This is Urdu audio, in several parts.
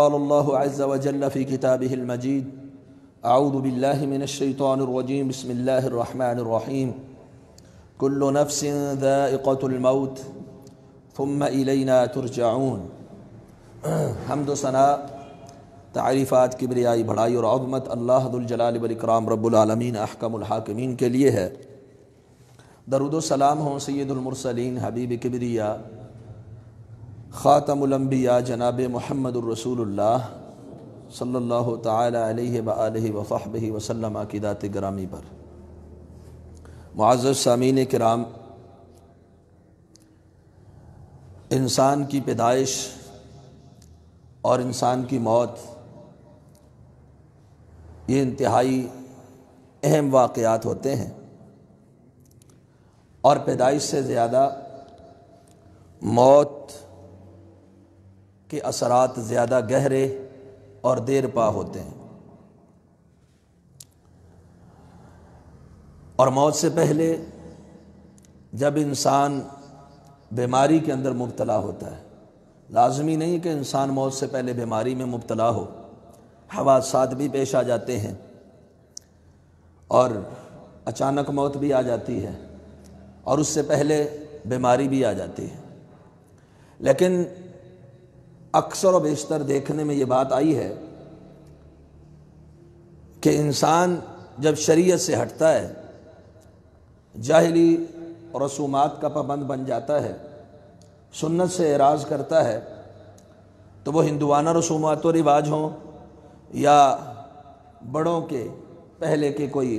قال الله عز وجل في كتابه المجيد أعوذ بالله من الشيطان الرجيم بسم الله الرحمن الرحيم كل نفس ذائقة الموت ثم إلينا ترجعون۔ حمد و ثناء، تعریفات، کبریائی، بڑائی اور عظمت اللہ ذو الجلال والاکرام رب العالمین احکم الحاکمین کے لیے ہے۔ درود و سلام ہوں سید المرسلین حبیب کبریا خاتم الانبیاء جناب محمد الرسول اللہ صلی اللہ تعالی علیہ وآلہ وصحبہ وسلم کی ذات گرامی پر۔ معزز سامعین کرام، انسان کی پیدائش اور انسان کی موت یہ انتہائی اہم واقعات ہوتے ہیں، اور پیدائش سے زیادہ موت کے اثرات زیادہ گہرے اور دیر پا ہوتے ہیں۔ اور موت سے پہلے جب انسان بیماری کے اندر مبتلا ہوتا ہے، لازمی نہیں کہ انسان موت سے پہلے بیماری میں مبتلا ہو، حوادثات بھی پیش آ جاتے ہیں اور اچانک موت بھی آ جاتی ہے اور اس سے پہلے بیماری بھی آ جاتی ہے۔ لیکن اکثر و بیشتر دیکھنے میں یہ بات آئی ہے کہ انسان جب شریعت سے ہٹتا ہے، جاہلی رسومات کا پابند بن جاتا ہے، سنت سے اعراض کرتا ہے، تو وہ ہندوانہ رسومات و رواج ہوں یا بڑوں کے پہلے کے کوئی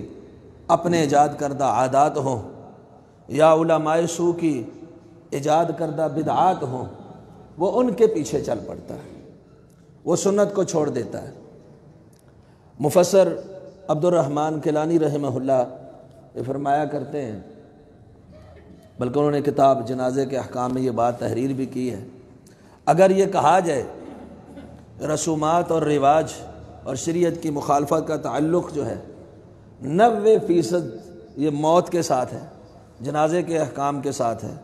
اپنے ایجاد کردہ عادات ہوں یا علماء سو کی ایجاد کردہ بدعات ہوں، وہ ان کے پیچھے چل پڑتا ہے، وہ سنت کو چھوڑ دیتا ہے۔ مفسر عبد الرحمن کیلانی رحمہ اللہ یہ فرمایا کرتے ہیں، بلکہ انہوں نے کتاب جنازے کے احکام میں یہ بات تحریر بھی کی ہے، اگر یہ کہا جائے رسومات اور رواج اور شریعت کی مخالفت کا تعلق جو ہے 90% یہ موت کے ساتھ ہے، جنازے کے احکام کے ساتھ ہے،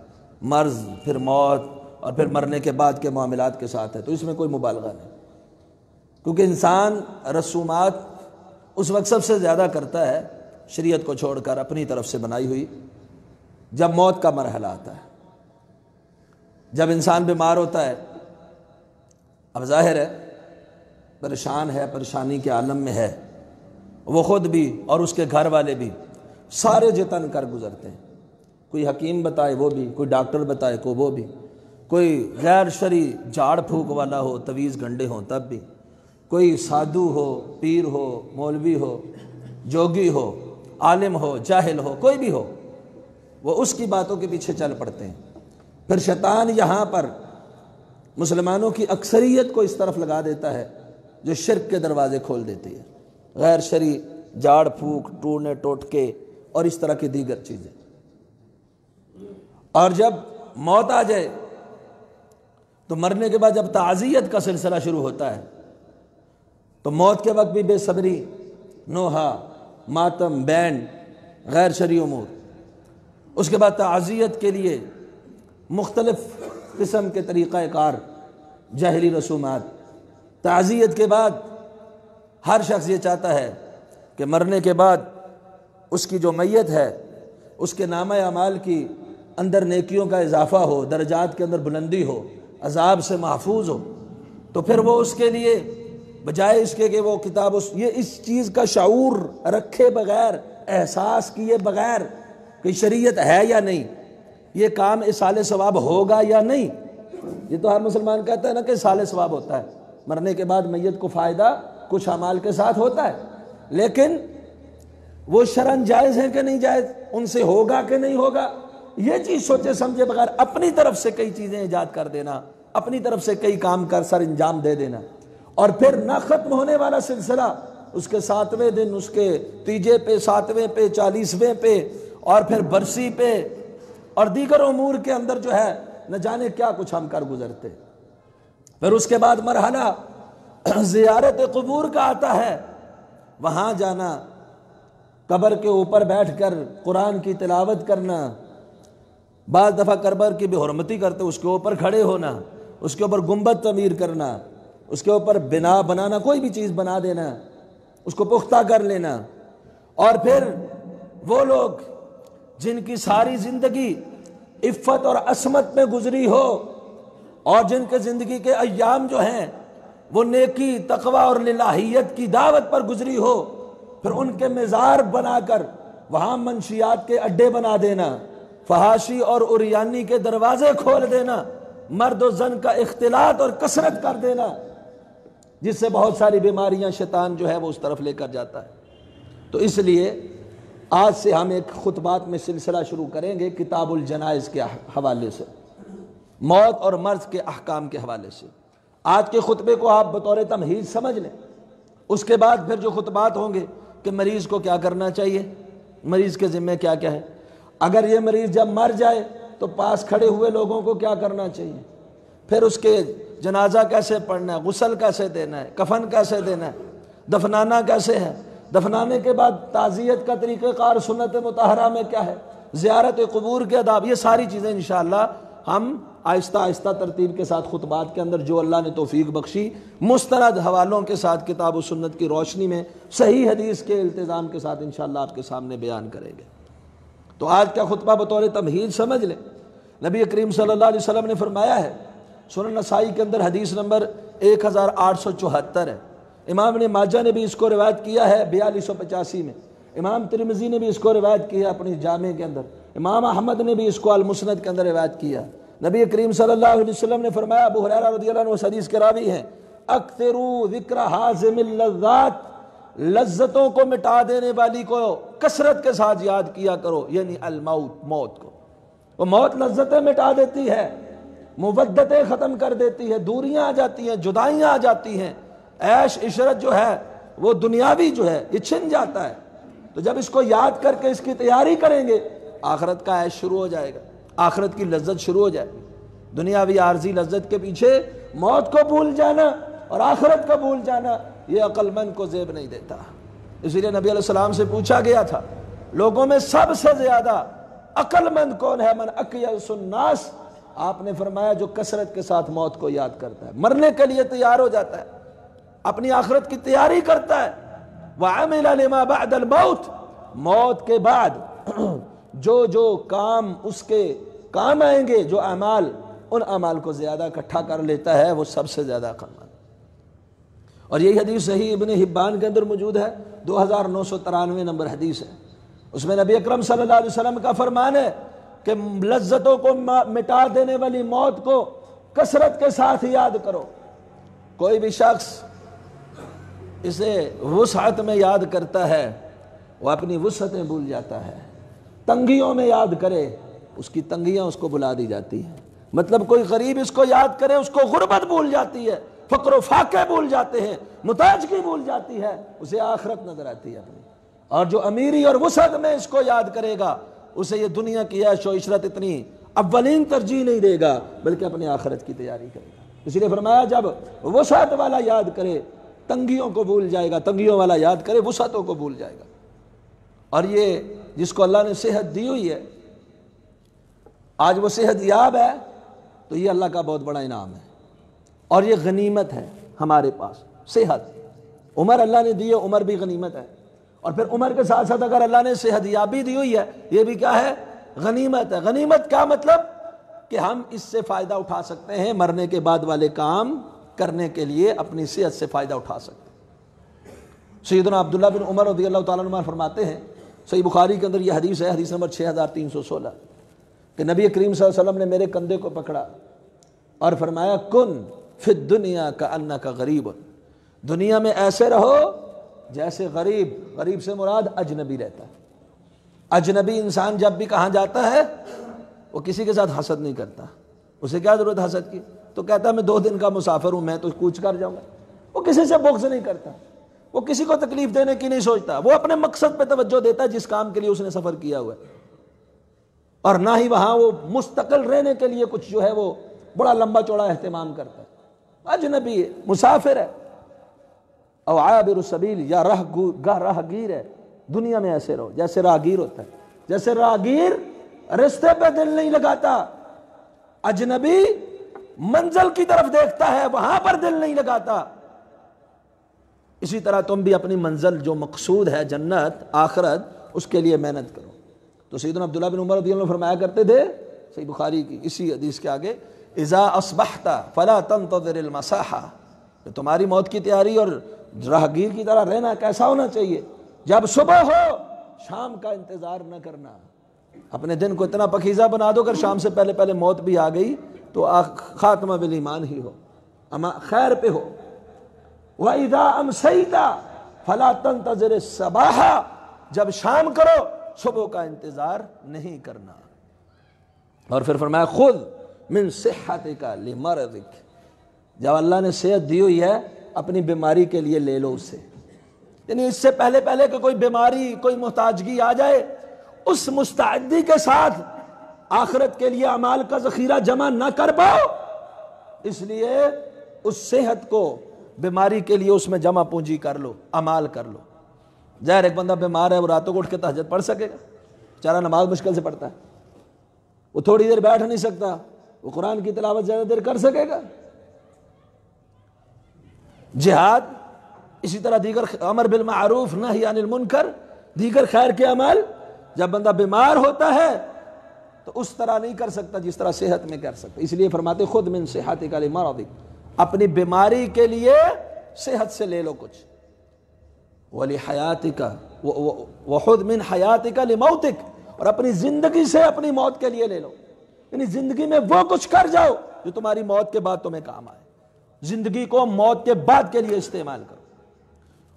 مرض پھر موت اور پھر مرنے کے بعد کے معاملات کے ساتھ ہے، تو اس میں کوئی مبالغہ نہیں، کیونکہ انسان رسومات اس وقت سب سے زیادہ کرتا ہے شریعت کو چھوڑ کر اپنی طرف سے بنائی ہوئی، جب موت کا مرحلہ آتا ہے، جب انسان بیمار ہوتا ہے، اب ظاہر ہے پریشان ہے، پریشانی کے عالم میں ہے، وہ خود بھی اور اس کے گھر والے بھی سارے جتن کر گزرتے ہیں، کوئی حکیم بتائے وہ بھی، کوئی ڈاکٹر بتائے کو وہ بھی، کوئی غیر شرعی جھاڑ پھونک والا ہو، تویز گنڈے ہوں تب بھی، کوئی سادھو ہو، پیر ہو، مولوی ہو، جوگی ہو، عالم ہو، جاہل ہو، کوئی بھی ہو، وہ اس کی باتوں کے پیچھے چل پڑتے ہیں۔ پھر شیطان یہاں پر مسلمانوں کی اکثریت کو اس طرف لگا دیتا ہے جو شرک کے دروازے کھول دیتی ہے، غیر شرعی جھاڑ پھونک، ٹونے ٹوٹکے اور اس طرح کی دیگر چیزیں۔ اور جب موت آ جائے تو مرنے کے بعد جب تعزیت کا سلسلہ شروع ہوتا ہے تو موت کے وقت بھی بے صبری، نوحہ، ماتم، بینڈ، غیر شرعی امور، اس کے بعد تعزیت کے لیے مختلف قسم کے طریقہ کار، جاہلی رسومات۔ تعزیت کے بعد ہر شخص یہ چاہتا ہے کہ مرنے کے بعد اس کی جو میت ہے اس کے نامہ اعمال کی اندر نیکیوں کا اضافہ ہو، درجات کے اندر بلندی ہو، عذاب سے محفوظ ہو، تو پھر وہ اس کے لیے بجائے اس کے کہ وہ کتاب یہ اس چیز کا شعور رکھے بغیر، احساس کیے بغیر کہ شریعت ہے یا نہیں، یہ کام اصال ثواب ہوگا یا نہیں، یہ تو ہر مسلمان کہتا ہے نا کہ اصال ثواب ہوتا ہے، مرنے کے بعد میت کو فائدہ کچھ اعمال کے ساتھ ہوتا ہے، لیکن وہ شرعاً جائز ہیں کہ نہیں جائز، ان سے ہوگا کہ نہیں ہوگا، یہ چیز سوچے سمجھے بغیر اپنی طرف سے کئی چیزیں ایجاد کر دینا، اپنی طرف سے کئی کام کر سر انجام دے دینا، اور پھر نہ ختم ہونے والا سلسلہ اس کے 7ویں دن، اس کے تیجے پہ، 7ویں پہ، 40ویں پہ، اور پھر برسی پہ اور دیگر امور کے اندر جو ہے نہ جانے کیا کچھ ہم کر گزرتے۔ پھر اس کے بعد مرحلہ زیارت قبور کا آتا ہے، وہاں جانا، قبر کے اوپر بیٹھ کر قرآن کی تلاوت کرنا، بعض دفعہ قبر کی بے حرمتی کرتے اس کے اوپر کھڑے ہونا، اس کے اوپر گنبد تعمیر کرنا، اس کے اوپر بنا بنانا، کوئی بھی چیز بنا دینا، اس کو پختہ کر لینا، اور پھر وہ لوگ جن کی ساری زندگی عفت اور عصمت میں گزری ہو اور جن کے زندگی کے ایام جو ہیں وہ نیکی، تقوی اور للہیت کی دعوت پر گزری ہو، پھر ان کے مزار بنا کر وہاں منشیات کے اڈے بنا دینا، فحاشی اور عریانی کے دروازے کھول دینا، مرد و زن کا اختلاط اور کثرت کر دینا، جس سے بہت ساری بیماریاں شیطان جو ہے وہ اس طرف لے کر جاتا ہے۔ تو اس لیے آج سے ہم ایک خطبات میں سلسلہ شروع کریں گے کتاب الجنائز کے حوالے سے، موت اور مرض کے احکام کے حوالے سے۔ آج کے خطبے کو آپ بطور تمہید سمجھ لیں، اس کے بعد پھر جو خطبات ہوں گے کہ مریض کو کیا کرنا چاہیے، مریض کے ذمہ کیا کیا ہے، اگر یہ مریض جب مر جائے تو پاس کھڑے ہوئے لوگوں کو کیا کرنا چاہیے، پھر اس کے جنازہ کیسے پڑھنا ہے، غسل کیسے دینا ہے، کفن کیسے دینا ہے، دفنانا کیسے ہے، دفنانے کے بعد تعزیت کا طریقہ کار سنت مطہرہ میں کیا ہے، زیارت قبور کے آداب، یہ ساری چیزیں انشاءاللہ ہم آہستہ آہستہ ترتیب کے ساتھ خطبات کے اندر جو اللہ نے توفیق بخشی مستند حوالوں کے ساتھ کتاب و سنت کی روشنی میں صحیح حدیث کے التزام کے ساتھ انشاءاللہ آپ کے سامنے بیان کریں گے۔ تو آج کا خطبہ بطور تمہید سمجھ لیں۔ نبی کریم صلی اللہ علیہ وسلم نے فرمایا ہے، سنن نسائی کے اندر حدیث نمبر 1874 ہے، امام ابن ماجہ نے بھی اس کو روایت کیا ہے 4285 میں، امام ترمذی نے بھی اس کو روایت کیا اپنی جامع کے اندر، امام احمد نے بھی اس کو المسند کے اندر روایت کیا۔ نبی کریم صلی اللہ علیہ وسلم نے فرمایا، ابو ہریرہ رضی اللہ عنہ اس حدیث کے راوی ہیں، اکثروا ذکر حازم اللذات، لذتوں کو مٹا دینے والی کو کثرت کے ساتھ یاد کیا کرو، یعنی الموت، موت کو۔ وہ موت لذتیں مٹا دیتی ہے، مودتیں ختم کر دیتی ہے، دوریاں آ جاتی ہیں، جدائیاں آ جاتی ہیں، عیش عشرت جو ہے وہ دنیاوی جو ہے یہ چھن جاتا ہے۔ تو جب اس کو یاد کر کے اس کی تیاری کریں گے، آخرت کا عیش شروع ہو جائے گا، آخرت کی لذت شروع ہو جائے گی۔ دنیاوی عارضی لذت کے پیچھے موت کو بھول جانا اور آخرت کو بھول جانا یہ عقل مند کو زیب نہیں دیتا۔ اس لیے نبی علیہ السلام سے پوچھا گیا تھا، لوگوں میں سب سے زیادہ عقل مند کون ہے؟ من اکیس الناس، آپ نے فرمایا جو کثرت کے ساتھ موت کو یاد کرتا ہے، مرنے کے لیے تیار ہو جاتا ہے، اپنی آخرت کی تیاری کرتا ہے۔ وَعَمِلَ لِمَا بَعْدَ الْمَوْتِ، موت کے بعد جو کام اس کے کام آئیں گے، جو اعمال، ان اعمال کو زیادہ اکٹھا کر لیتا ہے وہ سب سے زیادہ عقل مند۔ اور یہی حدیث صحیح ابن حبان کے اندر موجود ہے، 2993 نمبر حدیث ہے، اس میں نبی اکرم صلی اللہ علیہ وسلم کا فرمان ہے کہ لذتوں کو مٹا دینے والی موت کو کثرت کے ساتھ یاد کرو۔ کوئی بھی شخص اسے وسعت میں یاد کرتا ہے وہ اپنی وسعتیں بھول جاتا ہے، تنگیوں میں یاد کرے اس کی تنگیاں اس کو بھلا دی جاتی ہیں۔ مطلب کوئی غریب اس کو یاد کرے اس کو غربت بھول جاتی ہے، فقر و فاقے بھول جاتے ہیں، محتاجگی بھول جاتی ہے، اسے آخرت نظر آتی ہے اپنی۔ اور جو امیری اور وسعت میں اس کو یاد کرے گا اسے یہ دنیا کی عیش و عشرت اتنی اولین ترجیح نہیں دے گا بلکہ اپنی آخرت کی تیاری کرے گا۔ اس لیے فرمایا جب وسعت والا یاد کرے تنگیوں کو بھول جائے گا، تنگیوں والا یاد کرے وسعتوں کو بھول جائے گا۔ اور یہ جس کو اللہ نے صحت دی ہوئی ہے، آج وہ صحت یاب ہے تو یہ اللہ کا بہت بڑا انعام ہے، اور یہ غنیمت ہے ہمارے پاس صحت۔ عمر اللہ نے دی ہے، عمر بھی غنیمت ہے، اور پھر عمر کے ساتھ ساتھ اگر اللہ نے صحت یابی دی ہوئی ہے یہ بھی کیا ہے؟ غنیمت ہے۔ غنیمت کیا مطلب؟ کہ ہم اس سے فائدہ اٹھا سکتے ہیں، مرنے کے بعد والے کام کرنے کے لیے اپنی صحت سے فائدہ اٹھا سکتے ہیں۔ سیدنا عبداللہ بن عمر رضی اللہ تعالیٰ عنہ فرماتے ہیں، صحیح بخاری کے اندر یہ حدیث ہے، حدیث نمبر 6316، کہ نبی کریم صلی اللہ علیہ وسلم نے میرے کندھے کو پکڑا اور فرمایا، کن فی الدنیا کأنک غریب، دنیا میں ایسے رہو جیسے غریب، غریب سے مراد اجنبی رہتا ہے۔ اجنبی انسان جب بھی کہاں جاتا ہے وہ کسی کے ساتھ حسد نہیں کرتا، اسے کیا ضرورت حسد کی؟ تو کہتا ہے میں 2 دن کا مسافر ہوں، میں تو کوچ کر جاؤں گا۔ وہ کسی سے بغض نہیں کرتا، وہ کسی کو تکلیف دینے کی نہیں سوچتا، وہ اپنے مقصد پہ توجہ دیتا ہے جس کام کے لیے اس نے سفر کیا ہوا ہے، اور نہ ہی وہاں وہ مستقل رہنے کے لیے کچھ جو ہے وہ بڑا لمبا چوڑا اہتمام کرتا ہے۔ اجنبی ہے، مسافر ہے، او عابر السبیل، یا راہ گیر ہے۔ دنیا میں ایسے رہو جیسے راہگیر ہوتا ہے، جیسے راہگیر رستے پہ دل نہیں لگاتا، اجنبی منزل کی طرف دیکھتا ہے وہاں پر دل نہیں لگاتا، اسی طرح تم بھی اپنی منزل جو مقصود ہے جنت آخرت اس کے لیے محنت کرو۔ تو سیدنا عبداللہ بن عمر رضی اللہ عنہ فرمایا کرتے تھے صحیح بخاری کی اسی حدیث کے آگے، اذا اصبحت فلا تنتظر المساحہ، تمہاری موت کی تیاری اور راہگیر کی طرح رہنا کیسا ہونا چاہیے، جب صبح ہو شام کا انتظار نہ کرنا، اپنے دن کو اتنا پکیزہ بنا دو اگر شام سے پہلے پہلے موت بھی آ گئی تو خاتمہ بالایمان ہی ہو، اما خیر پہ ہو۔ وَإِذَا أَمْسَيْتَ فَلَا تَنْتَظِرِ الصَّبَاحَ، جب شام کرو صبح کا انتظار نہیں کرنا۔ اور پھر فرمایا خُذْ مِنْ صِحَّتِكَ لِمَرَضِكَ، جب اللہ نے صحت دی ہوئی ہے اپنی بیماری کے لیے لے لو اسے، یعنی اس سے پہلے پہلے کہ کوئی بیماری کوئی محتاجگی آ جائے اس مستعدی کے ساتھ آخرت کے لیے اعمال کا ذخیرہ جمع نہ کر پاؤ، اس لیے اس صحت کو بیماری کے لیے اس میں جمع پونجی کر لو، اعمال کر لو۔ ظاہر ایک بندہ بیمار ہے وہ راتوں کو اٹھ کے تہجد پڑھ سکے گا؟ بیچارہ نماز مشکل سے پڑھتا ہے، وہ تھوڑی دیر بیٹھ نہیں سکتا، وہ قرآن کی تلاوت زیادہ دیر کر سکے گا؟ جہاد اسی طرح دیگر امر بالمعروف نہی عن المنکر، دیگر خیر کے عمل جب بندہ بیمار ہوتا ہے تو اس طرح نہیں کر سکتا جس طرح صحت میں کر سکتا، اس لیے فرماتے خود من صحتک لمرضک، اپنی بیماری کے لیے صحت سے لے لو کچھ، وَلِحَيَاتِكَ وَخُذْ مِنْ حَيَاتِكَ لِمَوْتِكَ، اور اپنی زندگی سے اپنی موت کے لیے لے لو، یعنی زندگی میں وہ کچھ کر جاؤ جو تمہاری موت کے بعد تمہیں کام آئے، زندگی کو موت کے بعد کے لیے استعمال کرو۔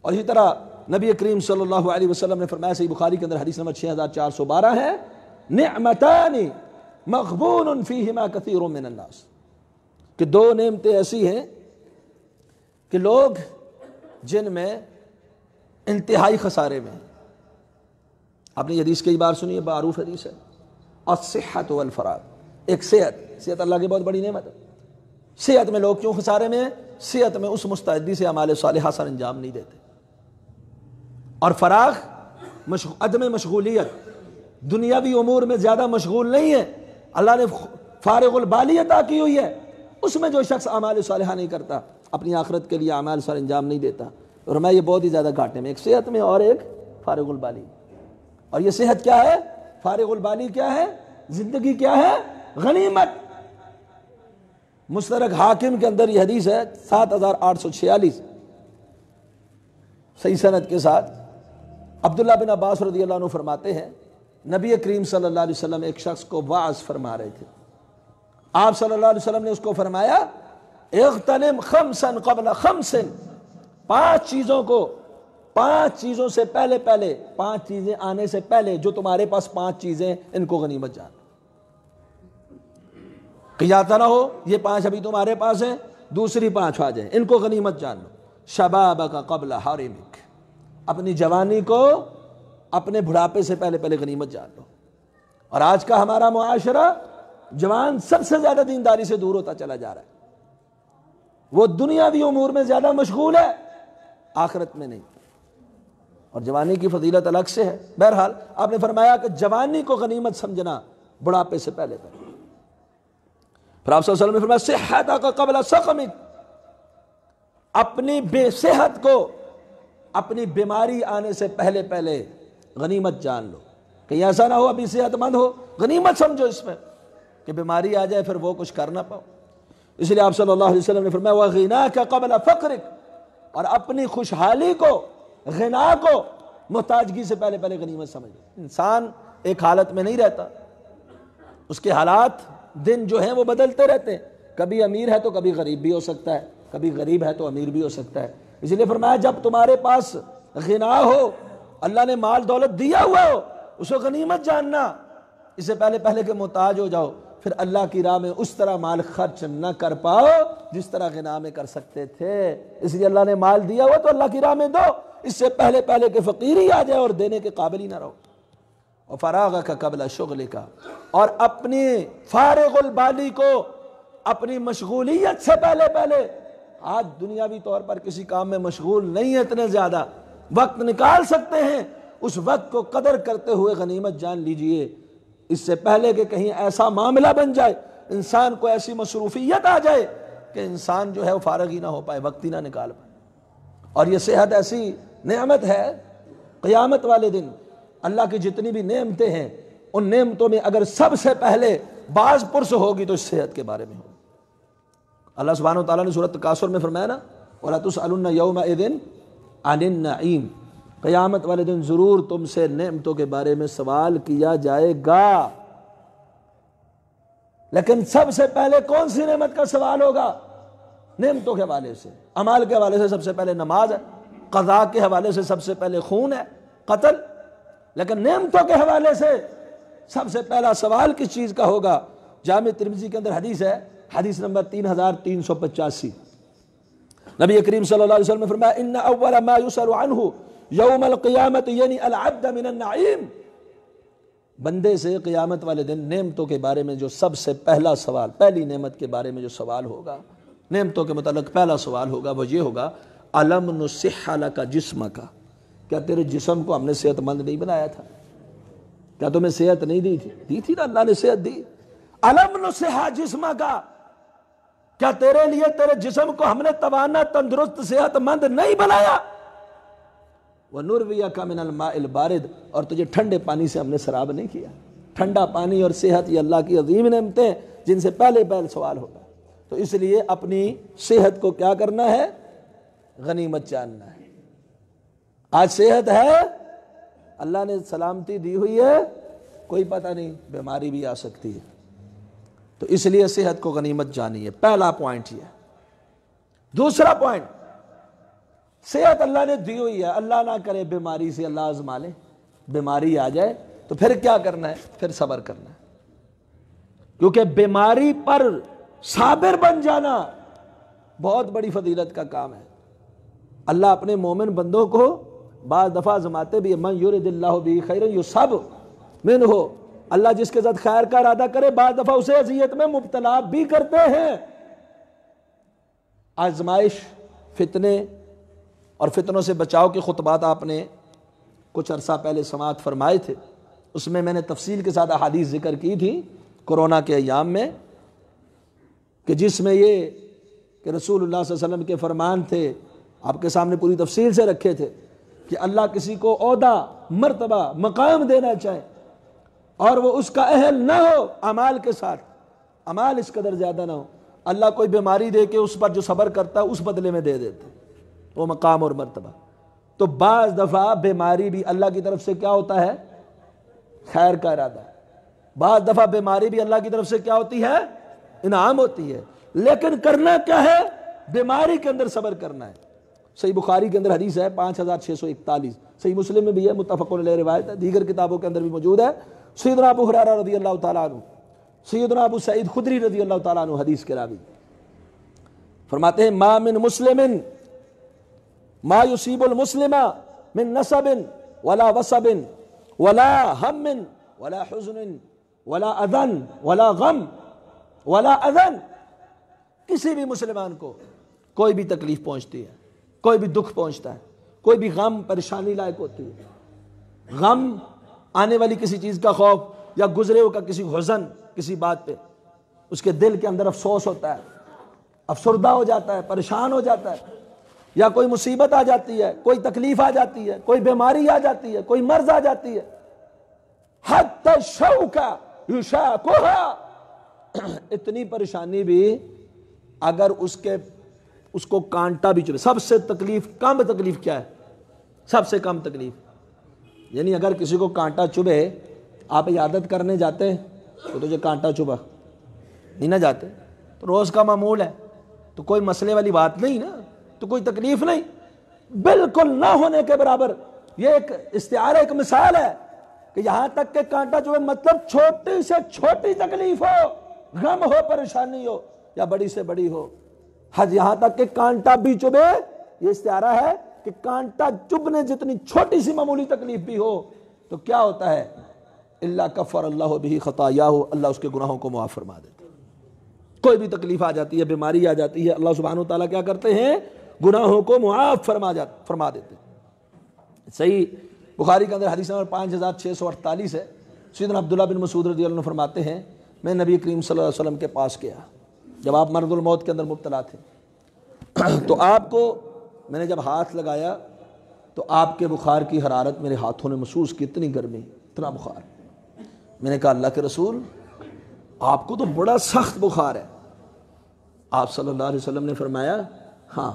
اور اسی طرح نبی کریم صلی اللہ علیہ وسلم نے فرمایا صحیح بخاری کے اندر حدیث نمبر 6412 ہے، نعمتان مغبون فیہما کثیر من الناس، کہ دو نعمتیں ایسی ہیں کہ لوگ جن میں انتہائی خسارے میں ہیں۔ آپ نے یہ حدیث کئی بار سنی ہے، معروف حدیث ہے، الصحت والفراغ، ایک صحت اللہ کی بہت بڑی نعمت ہے۔ صحت میں لوگ کیوں خسارے میں ہیں؟ صحت میں اس مستعدی سے اعمال صالحہ سر انجام نہیں دیتے، اور فراغ عدم مشغولیت، دنیاوی امور میں زیادہ مشغول نہیں ہے، اللہ نے فارغ البالی عطا کی ہوئی ہے، اس میں جو شخص اعمال صالحہ نہیں کرتا اپنی آخرت کے لیے اعمال سر انجام نہیں دیتا، اور میں یہ بہت ہی زیادہ گھاٹے میں، ایک صحت میں اور ایک فارغ البالی۔ اور یہ صحت کیا ہے؟ فارغ البالی کیا ہے؟ زندگی کیا ہے؟ غنیمت۔ مستدرک حاکم کے اندر یہ حدیث ہے 7846 صحیح سند کے ساتھ، عبداللہ بن عباس رضی اللہ عنہ فرماتے ہیں نبی کریم صلی اللہ علیہ وسلم ایک شخص کو وعظ فرما رہے تھے، آپ صلی اللہ علیہ وسلم نے اس کو فرمایا اغتنم خمسا قبل خمس، پانچ چیزوں سے پہلے، پانچ چیزیں آنے سے پہلے، جو تمہارے پاس پانچ چیزیں ان کو غنیمت جان، قیاتا نہ ہو یہ پانچ ابھی تمہارے پاس ہیں دوسری پانچ آ جائیں، ان کو غنیمت جان لو۔ شبابک قبل حرمک، اپنی جوانی کو اپنے بڑھاپے سے پہلے غنیمت جان لو۔ اور آج کا ہمارا معاشرہ جوان سب سے زیادہ دینداری سے دور ہوتا چلا جا رہا ہے، وہ دنیاوی امور میں زیادہ مشغول ہے، آخرت میں نہیں، اور جوانی کی فضیلت الگ سے ہے۔ بہرحال آپ نے فرمایا کہ جوانی کو غنیمت سمجھنا بڑھاپے سے پہلے۔ پھر آپ صلی اللہ علیہ وسلم نے فرمایا صحتک قبل سقمک، اپنی بے صحت کو اپنی بیماری آنے سے پہلے غنیمت جان لو، کہیں ایسا نہ ہو ابھی صحت مند ہو، غنیمت سمجھو اس میں کہ بیماری آ جائے پھر وہ کچھ کر نہ پاؤ۔ اس لیے آپ صلی اللہ علیہ وسلم نے فرمایا وَغِنَاكَ قَبْلَ فَقْرِكَ، اور اپنی خوشحالی کو، غنا کو محتاجگی سے پہلے غنیمت سمجھو۔ انسان ایک حالت میں نہیں رہتا، اس کے حالات دن جو ہیں وہ بدلتے رہتے ہیں، کبھی امیر ہے تو کبھی غریب بھی ہو سکتا ہے، کبھی غریب ہے تو امیر بھی ہو سکتا ہے۔ اس لیے فرمایا جب تمہارے پاس غنا ہو، اللہ نے مال دولت دیا ہوا ہو، اس کو غنیمت جاننا، اس سے پہلے کہ محتاج ہو جاؤ، پھر اللہ کی راہ میں اس طرح مال خرچ نہ کر پاؤ جس طرح غنا میں کر سکتے تھے۔ اس لیے اللہ نے مال دیا ہوا تو اللہ کی راہ میں دو، اس سے پہلے کہ فقیر ہی آ جائے اور دینے کے قابل ہی نہ رہو۔ اور فراغک قبل شغلک، اور اپنی فارغ البالی کو اپنی مشغولیت سے پہلے، آج دنیاوی طور پر کسی کام میں مشغول نہیں ہے اتنے زیادہ، وقت نکال سکتے ہیں، اس وقت کو قدر کرتے ہوئے غنیمت جان لیجئے، اس سے پہلے کہ کہیں ایسا معاملہ بن جائے انسان کو ایسی مصروفیت آ جائے کہ انسان جو ہے وہ فارغ ہی نہ ہو پائے، وقت ہی نہ نکال پائے۔ اور یہ صحت ایسی نعمت ہے، قیامت والے دن اللہ کی جتنی بھی نعمتیں ہیں ان نعمتوں میں اگر سب سے پہلے باز پرس ہوگی تو اس صحت کے بارے میں ہوگی۔ اللہ سبحانہ و تعالیٰ نے سورۃ تکاثر میں فرمایا نا وَلَا تُسْأَلُنَّ يَوْمَئِذٍ عَنِ النَّعِيمِ، قیامت والے دن ضرور تم سے نعمتوں کے بارے میں سوال کیا جائے گا۔ لیکن سب سے پہلے کون سی نعمت کا سوال ہوگا؟ نعمتوں کے حوالے سے، اعمال کے حوالے سے سب سے پہلے نماز ہے، قضاء کے حوالے سے سب سے پہلے خون ہے، قتل، لیکن نعمتوں کے حوالے سے سب سے پہلا سوال کس چیز کا ہوگا؟ جامع ترمذی کے اندر حدیث ہے، حدیث نمبر 3385، نبی کریم صلی اللہ علیہ وسلم نے فرمایا ان اول ما یسأل عنہ یوم القیامت یعنی العبد من النعیم، بندے سے قیامت والے دن نعمتوں کے بارے میں جو سب سے پہلا سوال، پہلی نعمت کے بارے میں جو سوال ہوگا، نعمتوں کے متعلق پہلا سوال ہوگا وہ یہ ہوگا الم نصح لک جسمک، کیا تیرے جسم کو ہم نے صحت مند نہیں بنایا تھا؟ کیا تمہیں صحت نہیں دی تھی؟ دی تھی نا، اللہ نے صحت دی۔ الم نصح جسمک، کیا تیرے لیے تیرے جسم کو ہم نے توانا، تندرست، صحت مند نہیں بنایا؟ وَنُرْوِيَكَ مِنَ الْمَاءِ الْبَارِدِ، اور تجھے ٹھنڈے پانی سے ہم نے سراب نہیں کیا۔ ٹھنڈا پانی اور صحت یہ اللہ کی عظیم نعمتیں جن سے پہلے سوال ہوگا۔ تو اس لیے اپنی صحت کو کیا کرنا ہے؟ غنیمت جاننا ہے۔ آج صحت ہے، اللہ نے سلامتی دی ہوئی ہے، کوئی پتہ نہیں بیماری بھی آ سکتی ہے، تو اس لیے صحت کو غنیمت جانی ہے۔ پہلا پوائنٹ یہ ہے۔ دوسرا پوائنٹ، صحت اللہ نے دی ہوئی ہے، اللہ نہ کرے بیماری سے اللہ آزما لے، بیماری آ جائے تو پھر کیا کرنا ہے؟ پھر صبر کرنا ہے، کیونکہ بیماری پر صابر بن جانا بہت بڑی فضیلت کا کام ہے۔ اللہ اپنے مومن بندوں کو بعض دفعہ آزماتے بھی، من یرد اللہ بہ خیرا یصب منہ، اللہ جس کے ساتھ خیر کا ارادہ کرے بعض دفعہ اسے اذیت میں مبتلا بھی کرتے ہیں۔ آزمائش، فتنے اور فتنوں سے بچاؤ کے خطبات آپ نے کچھ عرصہ پہلے سماعت فرمائے تھے، اس میں میں نے تفصیل کے ساتھ احادیث ذکر کی تھی کورونا کے ایام میں، کہ جس میں یہ کہ رسول اللہ صلی اللہ علیہ وسلم کے فرمان تھے، آپ کے سامنے پوری تفصیل سے رکھے تھے کہ اللہ کسی کو عہدہ، مرتبہ، مقام دینا چاہے اور وہ اس کا اہل نہ ہو، اعمال کے ساتھ اعمال اس قدر زیادہ نہ ہو، اللہ کوئی بیماری دے کے اس پر جو صبر کرتا ہے اس بدلے میں دے دیتے وہ مقام اور مرتبہ۔ تو بعض دفعہ بیماری بھی اللہ کی طرف سے کیا ہوتا ہے؟ خیر کا ارادہ۔ بعض دفعہ بیماری بھی اللہ کی طرف سے کیا ہوتی ہے؟ انعام ہوتی ہے۔ لیکن کرنا کیا ہے؟ بیماری کے اندر صبر کرنا ہے۔ صحیح بخاری کے اندر حدیث ہے 5641، صحیح مسلم میں بھی ہے، متفق علیہ روایت ہے، دیگر کتابوں کے اندر بھی موجود ہے۔ سیدنا ابو ہریرہ رضی اللہ تعالیٰ عنہ، سیدنا ابو سعید خدری رضی اللہ تعالیٰ عنہ حدیث کے راوی فرماتے ہیں ما من مسلم ما یصیب المسلم من نصب ولا وصب ولا ہم ولا حزن ولا اذن ولا غم ولا اذن، کسی بھی مسلمان کو کوئی بھی تکلیف پہنچتی ہے، کوئی بھی دکھ پہنچتا ہے، کوئی بھی غم، پریشانی لائق ہوتی ہے، غم آنے والی کسی چیز کا خوف یا گزرے ہوئے کا کسی حزن، کسی بات پہ اس کے دل کے اندر افسوس ہوتا ہے، افسردہ ہو جاتا ہے، پریشان ہو جاتا ہے، یا کوئی مصیبت آ جاتی ہے، کوئی تکلیف آ جاتی ہے، کوئی بیماری آ جاتی ہے، کوئی مرض آ جاتی ہے، حتی الشوکہ یشاکھا، اتنی پریشانی بھی اگر اس کو کانٹا بھی چلے، سب سے تکلیف کم تکلیف کیا ہے؟ سب سے کم تکلیف، یعنی اگر کسی کو کانٹا چبھے، آپ عیادت کرنے جاتے ہیں تو تجھے کانٹا چبھا نہیں نہ جاتے، تو روز کا معمول ہے، تو کوئی مسئلے والی بات نہیں نا، تو کوئی تکلیف نہیں، بالکل نہ ہونے کے برابر۔ یہ ایک استعارہ، ایک مثال ہے کہ یہاں تک کہ کانٹا چبھے مطلب چھوٹی سے چھوٹی تکلیف ہو، غم ہو، پریشانی ہو، یا بڑی سے بڑی ہو، حج یہاں تک کہ کانٹا بھی چبھے، یہ استعارہ ہے کہ کانٹا چبھنے جتنی چھوٹی سی معمولی تکلیف بھی ہو تو کیا ہوتا ہے؟ اللہ کفر اللہ بہ خطایاہ، اللہ اس کے گناہوں کو معاف فرما دیتا ہے۔ کوئی بھی تکلیف آ جاتی ہے، بیماری آ جاتی ہے، اللہ سبحانہ وتعالیٰ کیا کرتے ہیں؟ گناہوں کو معاف فرما دیتے ہیں۔ صحیح بخاری کے اندر حدیث نمبر 5648 ہے، سیدنا عبداللہ بن مسعود رضی اللہ عنہ فرماتے ہیں میں نبی کریم صلی اللہ علیہ وسلم کے پاس گیا جب آپ مرض الموت کے اندر مبتلا تھے، تو آپ کو میں نے جب ہاتھ لگایا تو آپ کے بخار کی حرارت میرے ہاتھوں نے محسوس کی، اتنی گرمی، اتنا بخار۔ میں نے کہا اللہ کے رسول آپ کو تو بڑا سخت بخار ہے۔ آپ صلی اللہ علیہ وسلم نے فرمایا ہاں،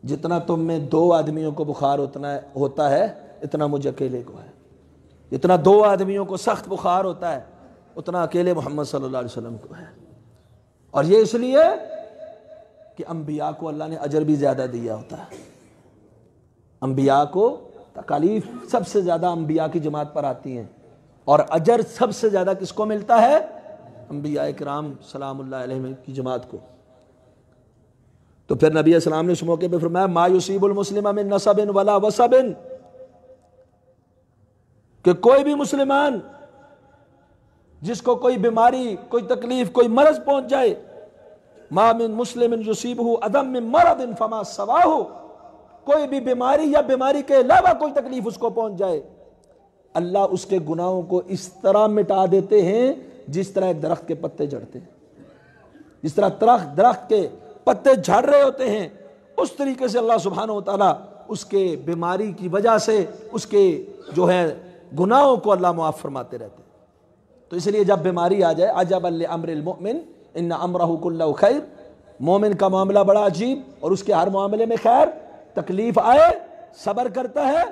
جتنا تم میں 2 آدمیوں کو بخار ہوتا ہے اتنا مجھے اکیلے کو ہے، جتنا 2 آدمیوں کو سخت بخار ہوتا ہے اتنا اکیلے محمد صلی اللہ علیہ وسلم کو ہے۔ اور یہ اس لیے کہ انبیاء کو اللہ نے اجر بھی زیادہ دیا ہوتا ہے، انبیاء کو تکالیف سب سے زیادہ انبیاء کی جماعت پر آتی ہیں، اور اجر سب سے زیادہ کس کو ملتا ہے؟ انبیاء کرام سلام اللہ علیہ کی جماعت کو۔ تو پھر نبی اسلام نے اس موقع پہ فرمایا ما یصیب المسلم من نصب ولا وصب، کہ کوئی بھی مسلمان جس کو کوئی بیماری، کوئی تکلیف، کوئی مرض پہنچ جائے، ما من مسلم یصیبہ عدم من مرض فما سواہ، کوئی بھی بیماری یا بیماری کے علاوہ کوئی تکلیف اس کو پہنچ جائے، اللہ اس کے گناہوں کو اس طرح مٹا دیتے ہیں جس طرح ایک درخت کے پتے جھڑتے ہیں، جس طرح درخت کے پتے جھڑ رہے ہوتے ہیں، اس طریقے سے اللہ سبحانہ و تعالیٰ اس کے بیماری کی وجہ سے اس کے جو ہے گناہوں کو اللہ معاف فرماتے رہتے ہیں۔ تو اس لیے جب بیماری آ جائے، عجبا لامر المؤمن ان امرہ کلہ خیر، مومن کا معاملہ بڑا عجیب اور اس کے ہر معاملے میں خیر، تکلیف آئے صبر کرتا ہے،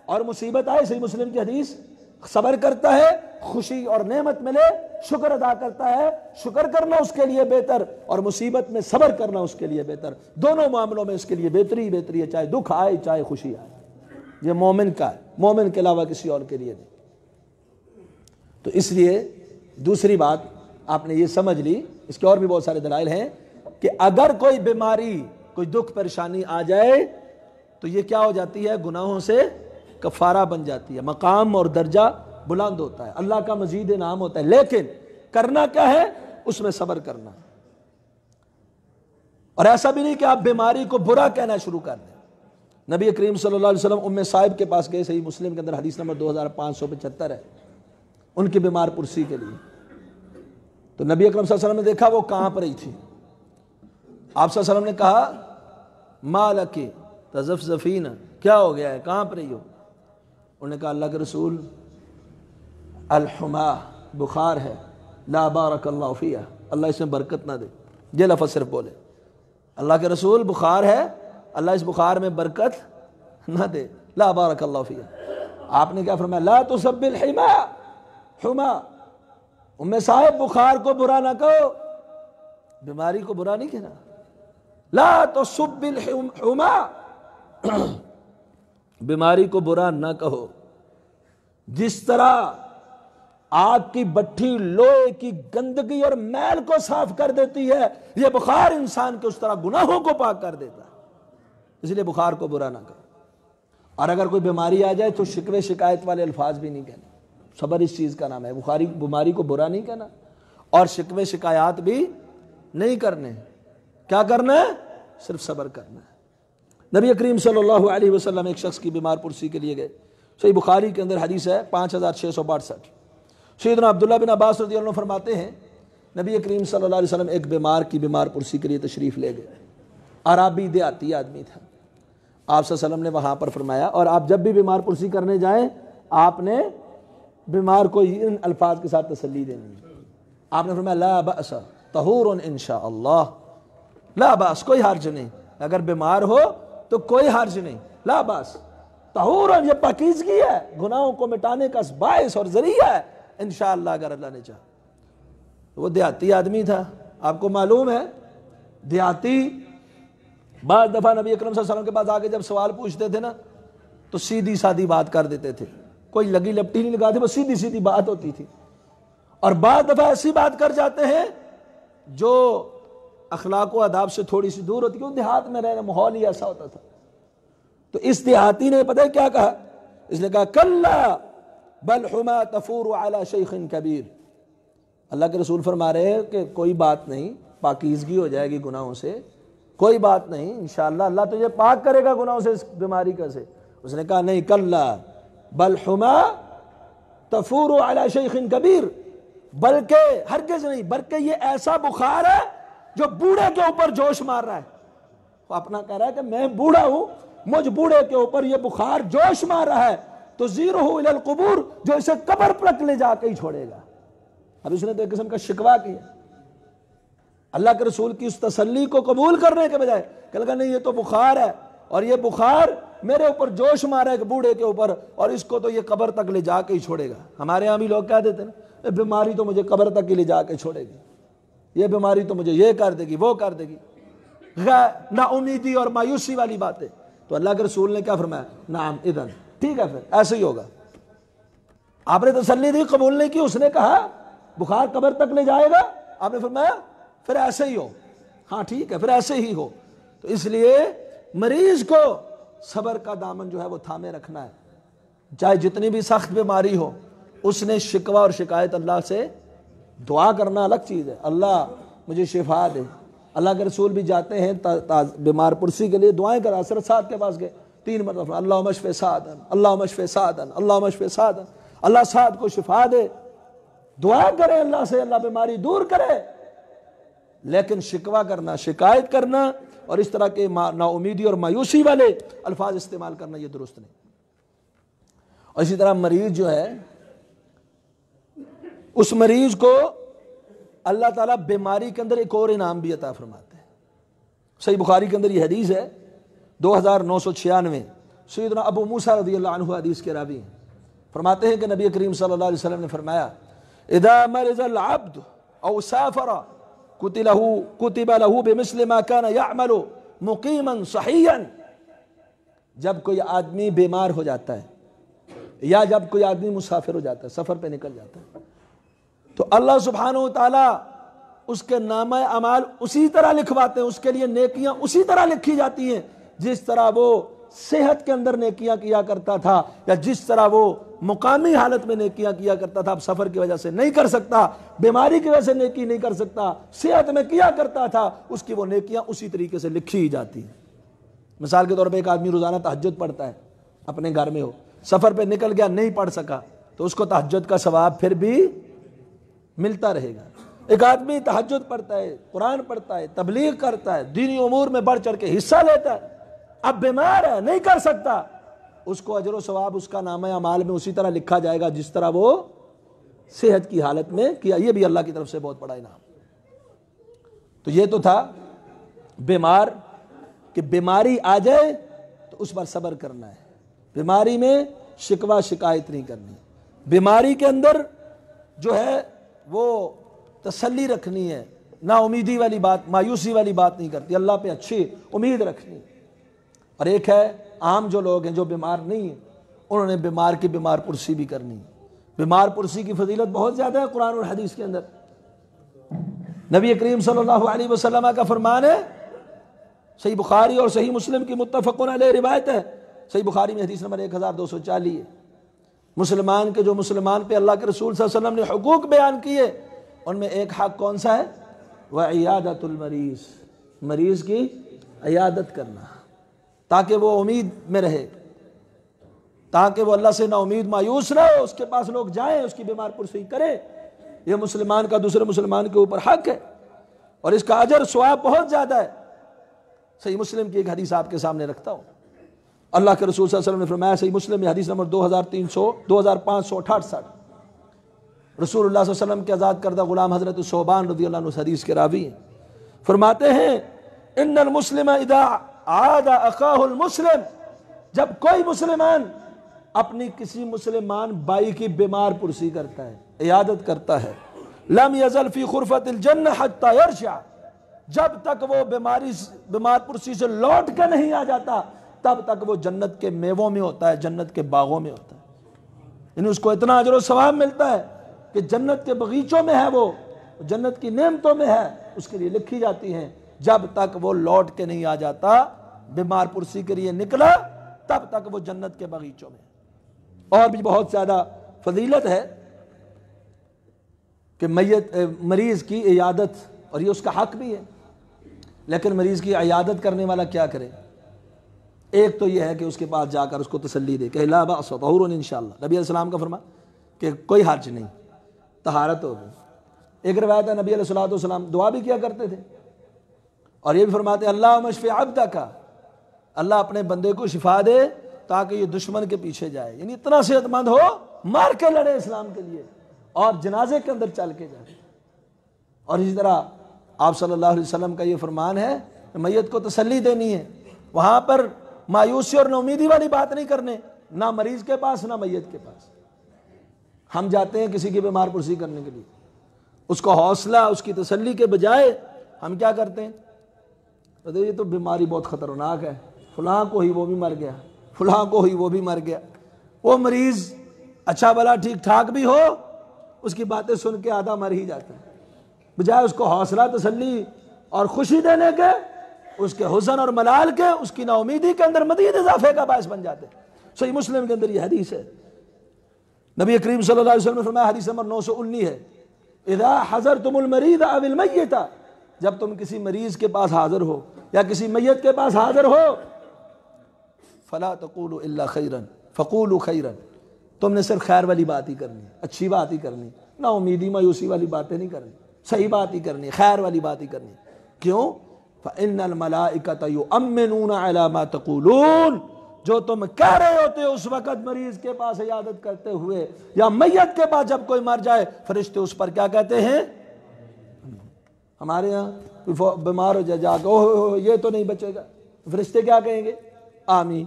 اور مصیبت آئے، صحیح مسلم کی حدیث، صبر کرتا ہے، خوشی اور نعمت ملے شکر ادا کرتا ہے، شکر کرنا اس کے لیے بہتر، اور مصیبت میں صبر کرنا اس کے لیے بہتر، دونوں معاملوں میں اس کے لیے بہتری بہتری ہے، چاہے دکھ آئے چاہے خوشی آئے۔ یہ مومن کا ہے، مومن کے علاوہ کسی اور کے لیے نہیں۔ تو اس لیے دوسری بات آپ نے یہ سمجھ لی، اس کے اور بھی بہت سارے دلائل ہیں کہ اگر کوئی بیماری، کوئی دکھ پریشانی آ جائے تو یہ کیا ہو جاتی ہے؟ گناہوں سے کفارہ بن جاتی ہے، مقام اور درجہ بلند ہوتا ہے، اللہ کا مزید انعام ہوتا ہے، لیکن کرنا کیا ہے؟ اس میں صبر کرنا، اور ایسا بھی نہیں کہ آپ بیماری کو برا کہنا شروع کر دیں۔ نبی کریم صلی اللہ علیہ وسلم ام صائب کے پاس گئے، صحیح مسلم کے اندر حدیث نمبر 2575 ہے، ان کی بیمار پرسی کے لیے۔ تو نبی اکرم صلی اللہ علیہ وسلم نے دیکھا وہ کانپ رہی تھی، آپ صلی اللہ علیہ وسلم نے کہا ما لکی تزفزفین، کیا ہو گیا ہے، کانپ رہی ہو؟ انہوں نے کہا اللہ کے رسول الحما، بخار ہے، لا بارک اللہ فیہ، اللہ اس میں برکت نہ دے، یہ لفظ صرف بولے، اللہ کے رسول بخار ہے، اللہ اس بخار میں برکت نہ دے، لا بارک اللہ فیہ۔ آپ نے کیا فرمایا؟ لا تسب الحما، حما، ام صاحب بخار کو برا نہ کہو، بیماری کو برا نہیں کہنا، لا تسب الحما، بیماری کو برا نہ کہو۔ جس طرح آگ کی بٹھی لوہے کی گندگی اور میل کو صاف کر دیتی ہے، یہ بخار انسان کے اس طرح گناہوں کو پاک کر دیتا ہے، اس لیے بخار کو برا نہ کرو۔ اور اگر کوئی بیماری آ جائے تو شکوے شکایت والے الفاظ بھی نہیں کہنا، صبر اس چیز کا نام ہے، بیماری کو برا نہیں کہنا، اور شکوے شکایات بھی نہیں کرنے، کیا کرنا ہے؟ صرف صبر کرنا ہے۔ نبی کریم صلی اللہ علیہ وسلم ایک شخص کی بیمار پرسی کے لیے گئے، صحیح بخاری کے اندر حدیث ہے 5662۔ سیدنا عبداللہ بن عباس رضی اللہ عنہ فرماتے ہیں نبی کریم صلی اللہ علیہ وسلم ایک بیمار کی بیمار پرسی کے لیے تشریف لے گئے، عربی دیہاتی آدمی تھا، آپ صلی اللہ علیہ وسلم نے وہاں پر فرمایا، اور آپ جب بھی بیمار پرسی کرنے جائیں آپ نے بیمار کو ان الفاظ کے ساتھ تسلی دینی ہے۔ آپ نے فرمایا لا بأس طہور انشاءاللہ، لا باس، کوئی حرج نہیں، اگر بیمار ہو تو کوئی حرج نہیں، لا باس طہور، یہ پاکیزگی ہے، گناہوں کو مٹانے کا باعث اور ذریعہ ہے انشاءاللہ اگر اللہ نے چاہا۔ وہ دیہاتی آدمی تھا، آپ کو معلوم ہے دیہاتی بعض دفعہ نبی اکرم صلی اللہ علیہ وسلم کے پاس آ کے جب سوال پوچھتے تھے نا تو سیدھی سادھی بات کر دیتے تھے، کوئی لگی لپٹی نہیں لگاتے، وہ سیدھی سیدھی بات ہوتی تھی، اور بعض دفعہ ایسی بات کر جاتے ہیں جو اخلاق و آداب سے تھوڑی سی دور ہوتی ہے، دیہات میں رہنا ماحول ہی ایسا ہوتا تھا۔ تو اس دیہاتی نے پتہ ہے کیا کہا؟ اس نے کہا کلا بل حما تفور علی شیخ کبیر، اللہ کے رسول فرما رہے ہیں کہ کوئی بات نہیں، پاکیزگی ہو جائے گی گناہوں سے، کوئی بات نہیں، انشاءاللہ اللہ تجھے پاک کرے گا گناہوں سے، اس بیماری کا سے۔ اس نے کہا نہیں، کلا بل حما تفور علی شیخ کبیر، بلکہ ہرگز نہیں، بلکہ یہ ایسا بخار ہے جو بوڑھے کے اوپر جوش مار رہا ہے. وہ اپنا کہہ رہا ہے کہ میں بوڑھا ہوں، مجھ بوڑھے کے اوپر یہ بخار جوش مار رہا ہے، تو زیرہ الی القبور، جو اسے قبر پر لے جا کے ہی چھوڑے گا. اب اس نے تو ایک قسم کا شکوہ کیا. اللہ کے رسول کی اس تسلی کو قبول کرنے کے بجائے کہ لگا نہیں، یہ تو بخار ہے اور یہ بخار میرے اوپر جوش مارا ہے کہ بوڑھے کے اوپر، اور اس کو تو یہ قبر تک لے جا کے ہی چھوڑے گا. ہمارے یہاں بھی لوگ کہہ دیتے ہیں بیماری تو مجھے قبر تک ہی لے جا کے چھوڑے گی، یہ بیماری تو مجھے یہ کر دے گی، وہ کر دے گی، نا امیدی اور مایوسی والی باتیں. تو اللہ کے رسول نے کیا فرمایا؟ نعم اذن، ٹھیک ہے پھر ایسے ہی ہوگا. آپ نے تسلی دی، قبول نہیں کی. اس نے کہا بخار قبر تک لے جائے گا، آپ نے فرمایا پھر ایسے ہی ہو. ہاں ٹھیک ہے، پھر ایسے ہی ہو. تو اس لیے مریض کو صبر کا دامن جو ہے وہ تھامے رکھنا ہے. چاہے جتنی بھی سخت بیماری ہو، اس نے شکوہ اور شکایت اللہ سے دعا کرنا الگ چیز ہے. اللہ مجھے شفا دے. اللہ کے رسول بھی جاتے ہیں بیمار پرسی کے لیے دعائیں کر. حضرت سعد کے پاس گئے، 3 مرتبہ اللہم اشف سعدا، اللہم اشف سعدا، اللہم اشف سعدا، اللہ سعد کو شفا دے. دعا کرے اللہ سے، اللہ بیماری دور کرے. لیکن شکوہ کرنا، شکایت کرنا اور اس طرح کے نا امیدی اور مایوسی والے الفاظ استعمال کرنا یہ درست نہیں. اور اسی طرح مریض جو ہے، اس مریض کو اللہ تعالیٰ بیماری کے اندر ایک اور انعام بھی عطا فرماتے ہیں. صحیح بخاری کے اندر یہ حدیث ہے 2996. سیدنا ابو موسیٰ رضی اللہ عنہ حدیث کے راوی ہیں. فرماتے ہیں کہ نبی کریم صلی اللہ علیہ وسلم نے فرمایا اذا مرض العبد او سافر کتب له بمثل ما كان يعمل مقیما صحیحا. جب کوئی آدمی بیمار ہو جاتا ہے یا جب کوئی آدمی مسافر ہو جاتا ہے، سفر پہ نکل جاتا ہے، تو اللہ سبحانہ و تعالیٰ اس کے نامہ اعمال اسی طرح لکھواتے ہیں، اس کے لیے نیکیاں اسی طرح لکھی جاتی ہیں جس طرح وہ صحت کے اندر نیکیاں کیا کرتا تھا، یا جس طرح وہ مقامی حالت میں نیکیاں کیا کرتا تھا. اب سفر کی وجہ سے نہیں کر سکتا، بیماری کی وجہ سے نیکی نہیں کر سکتا، صحت میں کیا کرتا تھا، اس کی وہ نیکیاں اسی طریقے سے لکھی ہی جاتی ہیں. مثال کے طور پہ ایک آدمی روزانہ تہجد پڑھتا ہے، اپنے گھر میں ہو، سفر پہ نکل گیا نہیں پڑھ سکا، تو اس کو تہجد کا ثواب پھر بھی ملتا رہے گا. ایک آدمی تہجد پڑھتا ہے، قرآن پڑھتا ہے، تبلیغ کرتا ہے، دینی امور میں بڑھ چڑھ کے حصہ لیتا ہے، اب بیمار ہے نہیں کر سکتا، اس کو اجر و ثواب اس کا نامہ اعمال میں اسی طرح لکھا جائے گا جس طرح وہ صحت کی حالت میں کیا. یہ بھی اللہ کی طرف سے بہت بڑا انعام. تو یہ تو تھا بیمار، کہ بیماری آ جائے تو اس پر صبر کرنا ہے، بیماری میں شکوہ شکایت نہیں کرنی، بیماری کے اندر جو ہے وہ تسلی رکھنی ہے، نا امیدی والی بات، مایوسی والی بات نہیں کرتی، اللہ پہ اچھی امید رکھنی. اور ایک ہے عام جو لوگ ہیں جو بیمار نہیں ہیں، انہوں نے بیمار کی بیمار پرسی بھی کرنی. بیمار پرسی کی فضیلت بہت زیادہ ہے قرآن اور حدیث کے اندر. نبی کریم صلی اللہ علیہ وسلم کا فرمان ہے، صحیح بخاری اور صحیح مسلم کی متفقون علیہ روایت ہے. صحیح بخاری میں حدیث نمبر 1240 ہے. مسلمان کے جو مسلمان پہ اللہ کے رسول صلی اللہ علیہ وسلم نے حقوق بیان کیے، ان میں ایک حق کون سا ہے؟ وعیادۃ المریض، مریض کی عیادت کرنا، تاکہ وہ امید میں رہے، تاکہ وہ اللہ سے نا امید مایوس نہ ہو، اس کے پاس لوگ جائیں، اس کی بیمار پرسی کریں. یہ مسلمان کا دوسرے مسلمان کے اوپر حق ہے، اور اس کا اجر ثواب بہت زیادہ ہے. صحیح مسلم کی ایک حدیث آپ کے سامنے رکھتا ہوں. اللہ کے رسول صلی اللہ علیہ وسلم نے فرمایا، صحیح مسلم میں حدیث نمبر 2568، رسول اللہ صلی اللہ علیہ وسلم کے آزاد کردہ غلام حضرت ثوبان رضی اللہ عنہ اس حدیث کے راوی ہیں. فرماتے ہیں ان المسلم اذا عاد اخاہ المسلم، جب کوئی مسلمان اپنی کسی مسلمان بھائی کی بیمار پرسی کرتا ہے، عیادت کرتا ہے، لم یزل فی خرفۃ الجنہ حتی یرجع، جب تک وہ بیمار پرسی سے لوٹ کے نہیں آ جاتا تب تک وہ جنت کے میووں میں ہوتا ہے، جنت کے باغوں میں ہوتا ہے. یعنی اس کو اتنا اجر و ثواب ملتا ہے کہ جنت کے باغیچوں میں ہے، وہ جنت کی نعمتوں میں ہے، اس کے لیے لکھی جاتی ہیں. جب تک وہ لوٹ کے نہیں آ جاتا، بیمار پرسی کے لیے نکلا، تب تک وہ جنت کے باغیچوں میں. اور بھی بہت زیادہ فضیلت ہے کہ مریض کی عیادت، اور یہ اس کا حق بھی ہے. لیکن مریض کی عیادت کرنے والا کیا کرے؟ ایک تو یہ ہے کہ اس کے پاس جا کر اس کو تسلی دے کہ لا بأس طہور انشاءاللہ، نبی علیہ السلام کا فرمان کہ کوئی حرج نہیں، طہارت ہو گئی۔ ایک روایت ہے نبی علیہ الصلوۃ والسلام دعا بھی کیا کرتے تھے، اور یہ بھی فرماتے ہیں اللہم اشفی عبدک، اللہ اپنے بندے کو شفا دے تاکہ یہ دشمن کے پیچھے جائے، یعنی اتنا صحت مند ہو، مار کے لڑے اسلام کے لیے اور جنازے کے اندر چل کے جائے۔ اور اسی طرح آپ صلی اللہ علیہ وسلم کا یہ فرمان ہے کہ میت کو تسلی دینی ہے، وہاں پر مایوسی اور نومیدی والی بات نہیں کرنے، نہ مریض کے پاس نہ میت کے پاس۔ ہم جاتے ہیں کسی کی بیمار پرسی کرنے کے لیے، اس کو حوصلہ، اس کی تسلی کے بجائے ہم کیا کرتے ہیں؟ یہ تو بیماری بہت خطرناک ہے، فلاں کو ہی وہ بھی مر گیا، فلاں کو ہی وہ بھی مر گیا۔ وہ مریض اچھا بھلا ٹھیک ٹھاک بھی ہو، اس کی باتیں سن کے آدھا مر ہی جاتا ہے، بجائے اس کو حوصلہ، تسلی اور خوشی دینے کے، اس کے حزن اور ملال کے، اس کی نا امیدی کے اندر مزید اضافے کا باعث بن جاتے ہیں۔ صحیح مسلم کے اندر یہ حدیث ہے، نبی کریم صلی اللہ علیہ وسلم نے فرمایا، حدیث نمبر 919 ہے، اذا حضرتم المریض او المیت، جب تم کسی مریض کے پاس حاضر ہو یا کسی میت کے پاس حاضر ہو، فلا تقولوا الا خیرا فقولوا خیرا، تم نے صرف خیر والی بات ہی کرنی، اچھی بات ہی کرنی، نا امیدی مایوسی والی باتیں نہیں کرنی، صحیح بات ہی کرنی، خیر والی بات ہی کرنی۔ کیوں؟ فإن الملائکۃ یؤمنون علی ما تقولون، جو تم کہہ رہے ہوتے ہو اس وقت مریض کے پاس عیادت کرتے ہوئے یا میت کے پاس جب کوئی مر جائے، فرشتے اس پر کیا کہتے ہیں؟ ہمارے ہاں کوئی بیمار ہو جائے، جا کے اوہ یہ تو نہیں بچے گا، فرشتے کیا کہیں گے؟ آمین۔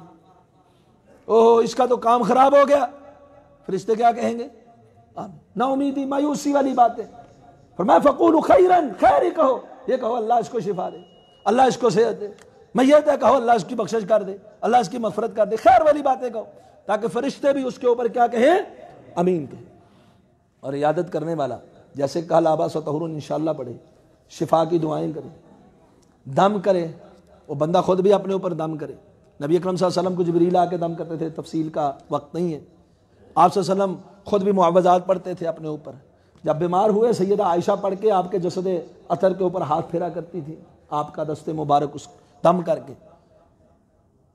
اوہ اس کا تو کام خراب ہو گیا، فرشتے کیا کہیں گے؟ آمین۔ نا امیدی مایوسی والی باتیں، فرمایا فقولوا خیرا، خیر ہی کہو، یہ کہو اللہ اس کو شفا دے، اللہ اس کو صحت دے، میت ہے کہو اللہ اس کی بخشش کر دے، اللہ اس کی مغفرت کر دے، خیر والی باتیں کہو، تاکہ فرشتے بھی اس کے اوپر کیا کہیں؟ امین کہیں۔ اور عیادت کرنے والا جیسے کہا لا باس طہور انشاءاللہ پڑھے، شفا کی دعائیں کرے، دم کرے، وہ بندہ خود بھی اپنے اوپر دم کرے۔ نبی اکرم صلی اللہ علیہ وسلم کو جبریل آ کے دم کرتے تھے، تفصیل کا وقت نہیں ہے، آپ صلی اللہ علیہ وسلم خود بھی معوذات پڑھتے تھے اپنے اوپر۔ جب بیمار ہوئے سیدہ عائشہ پڑھ کے آپ کے جسد اطہر کے اوپر ہاتھ پھیرا کرتی تھی، آپ کا دست مبارک اس دم کر کے۔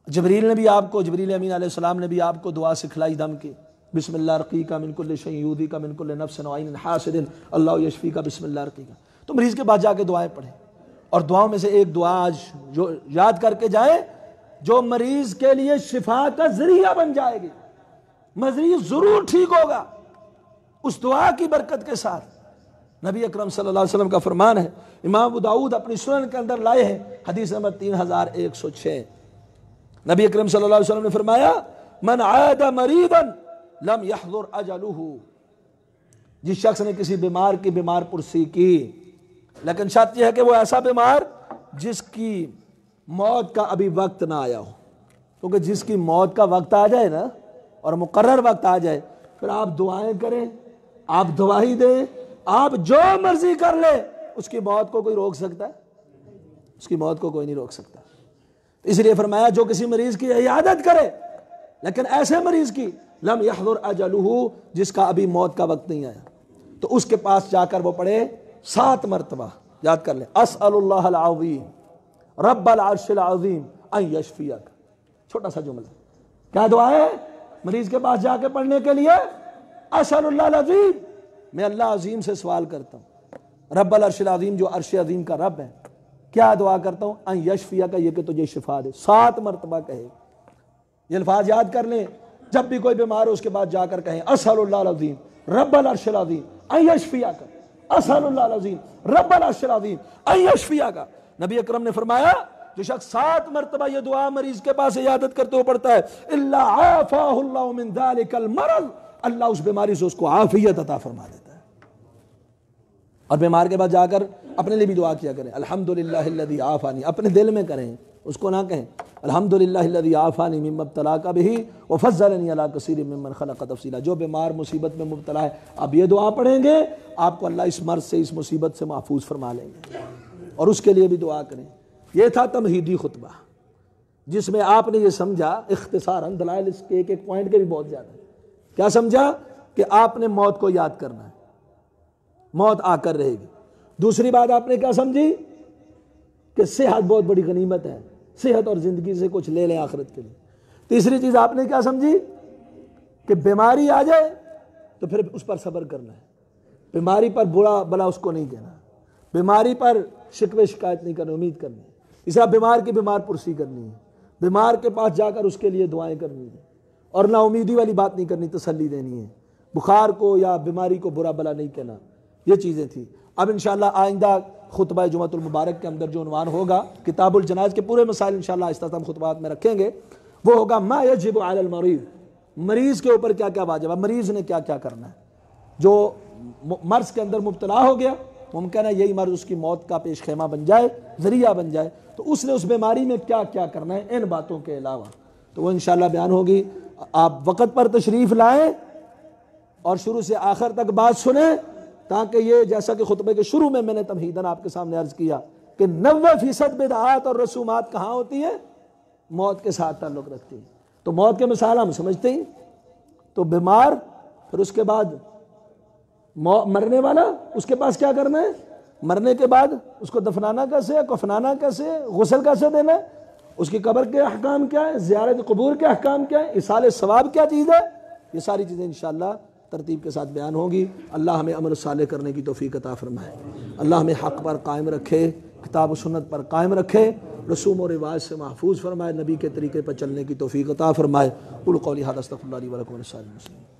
جبریل نے بھی آپ کو، جبریل امین علیہ السلام نے بھی آپ کو دعا سکھلائی دم کی، بسم اللہ رقیق من کل شیء یؤذیک من کل نفس وعین حاسد اللہ یشفیک بسم اللہ رقیق۔ تو مریض کے بعد جا کے دعائیں پڑھیں، اور دعاؤں میں سے ایک دعا آج جو یاد کر کے جائیں، جو مریض کے لیے شفا کا ذریعہ بن جائے گی، مریض ضرور ٹھیک ہوگا اس دعا کی برکت کے ساتھ۔ نبی اکرم صلی اللہ علیہ وسلم کا فرمان ہے، امام ابو داؤد اپنی سنن کے اندر لائے ہیں، حدیث نمبر 3106، نبی اکرم صلی اللہ علیہ وسلم نے فرمایا من عاد مریضا لم يحضر اجلہ، جس شخص نے کسی بیمار کی بیمار پرسی کی، لیکن شرط یہ ہے کہ وہ ایسا بیمار جس کی موت کا ابھی وقت نہ آیا ہو، کیونکہ جس کی موت کا وقت آ جائے نا، اور مقرر وقت آ جائے، پھر آپ دعائیں کریں، آپ دوائی دیں، آپ جو مرضی کر لیں، اس کی موت کو کوئی روک سکتا ہے؟ اس کی موت کو کوئی نہیں روک سکتا۔ اس لیے فرمایا جو کسی مریض کی عیادت کرے، لیکن ایسے مریض کی لم يحضر اجلہ، جس کا ابھی موت کا وقت نہیں آیا، تو اس کے پاس جا کر وہ پڑھے 7 مرتبہ، یاد کر لیں، اسأل اللہ العظیم رب العرش العظیم ان یشفیک، چھوٹا سا جملہ، کیا دعا ہے؟ مریض کے پاس جا کے پڑھنے کے لیے اسأل اللہ العظیم، میں اللہ عظیم سے سوال کرتا ہوں، رب العرش العظیم جو عرش عظیم کا رب ہے، کیا دعا کرتا ہوں؟ ان یشفیک، یہ کہ تجھے شفا دے، 7 مرتبہ کہے۔ یہ الفاظ یاد کر لیں، جب بھی کوئی بیمار ہو اس کے بعد جا کر کہیں اسأل اللہ العظیم رب العرش العظیم ان یشفیک، اسأل اللہ العظیم رب العرش العظیم ان یشفیک۔ نبی اکرم نے فرمایا جو شخص 7 مرتبہ یہ دعا مریض کے پاس عیادت کرتے ہوئے پڑھتا ہے، الا عافاہ اللہ من ذلک المرض، اللہ اس بیماری سے اس کو عافیت عطا فرما دیتا ہے۔ اور بیمار کے بعد جا کر اپنے لیے بھی دعا کیا کریں، الحمدللہ الذی عافانی، اپنے دل میں کریں، اس کو نہ کہیں الحمدللہ الذی عافانی مما ابتلاک بہ وفضلنی علی کثیر ممن خلق تفضیلا۔ جو بیمار مصیبت میں مبتلا ہے، اب یہ دعا پڑھیں گے، آپ کو اللہ اس مرض سے، اس مصیبت سے محفوظ فرما لیں گے، اور اس کے لیے بھی دعا کریں۔ یہ تھا تمہیدی خطبہ، جس میں آپ نے یہ سمجھا اختصاراً، دلائل اس کے ایک پوائنٹ کے بھی بہت زیادہ ہیں۔ کیا سمجھا؟ کہ آپ نے موت کو یاد کرنا ہے، موت آ کر رہے گی۔ دوسری بات آپ نے کیا سمجھی؟ کہ صحت بہت بڑی غنیمت ہے، صحت اور زندگی سے کچھ لے لیں آخرت کے لیے۔ تیسری چیز آپ نے کیا سمجھی؟ کہ بیماری آ جائے تو پھر اس پر صبر کرنا ہے، بیماری پر برا بلا اس کو نہیں کہنا، بیماری پر شکوے شکایت نہیں کرنی، امید کرنی ہے، اس طرح بیمار کی بیمار پرسی کرنی ہے، بیمار کے پاس جا کر اس کے لیے دعائیں کرنی ہیں، اور نا امیدی والی بات نہیں کرنی، تسلی دینی ہے، بخار کو یا بیماری کو برا بلا نہیں کہنا، یہ چیزیں تھیں۔ اب انشاءاللہ آئندہ خطبہ جمعۃ المبارک کے اندر جو عنوان ہوگا، کتاب الجنائز کے پورے مسائل انشاءاللہ آہستہ ہم خطبات میں رکھیں گے، وہ ہوگا ما یجب علی المریض، مریض کے اوپر کیا کیا واجب ہے، مریض نے کیا کیا کرنا ہے، جو مرض کے اندر مبتلا ہو گیا، ممکن ہے یہی مرض اس کی موت کا پیش خیمہ بن جائے، ذریعہ بن جائے، تو اس نے اس بیماری میں کیا کیا کرنا ہے ان باتوں کے علاوہ، تو وہ انشاءاللہ بیان ہوگی۔ آپ وقت پر تشریف لائیں اور شروع سے آخر تک بات سنیں، تاکہ یہ جیسا کہ خطبے کے شروع میں نے تمہیداً آپ کے سامنے عرض کیا کہ 90% بدعات اور رسومات کہاں ہوتی ہیں؟ موت کے ساتھ تعلق رکھتی ہیں۔ تو موت کے مثال ہم سمجھتے ہیں، تو بیمار، پھر اس کے بعد مرنے والا، اس کے پاس کیا کرنا ہے، مرنے کے بعد اس کو دفنانا کیسے ہے، کفنانا کیسے ہے، غسل کیسے دینا ہے، اس کی قبر کے احکام کیا ہے، زیارت قبور کے احکام کیا ہے، ایصال ثواب کیا چیز ہے، یہ ساری چیزیں انشاءاللہ ترتیب کے ساتھ بیان ہوگی۔ اللہ ہمیں عمل صالح کرنے کی توفیق عطا فرمائے، اللہ ہمیں حق پر قائم رکھے، کتاب و سنت پر قائم رکھے، رسوم و رواج سے محفوظ فرمائے، نبی کے طریقے پر چلنے کی توفیق عطا فرمائے۔ قولوا قولی ھذا استغفر اللہ لی ولکم ولسائر المسلمین۔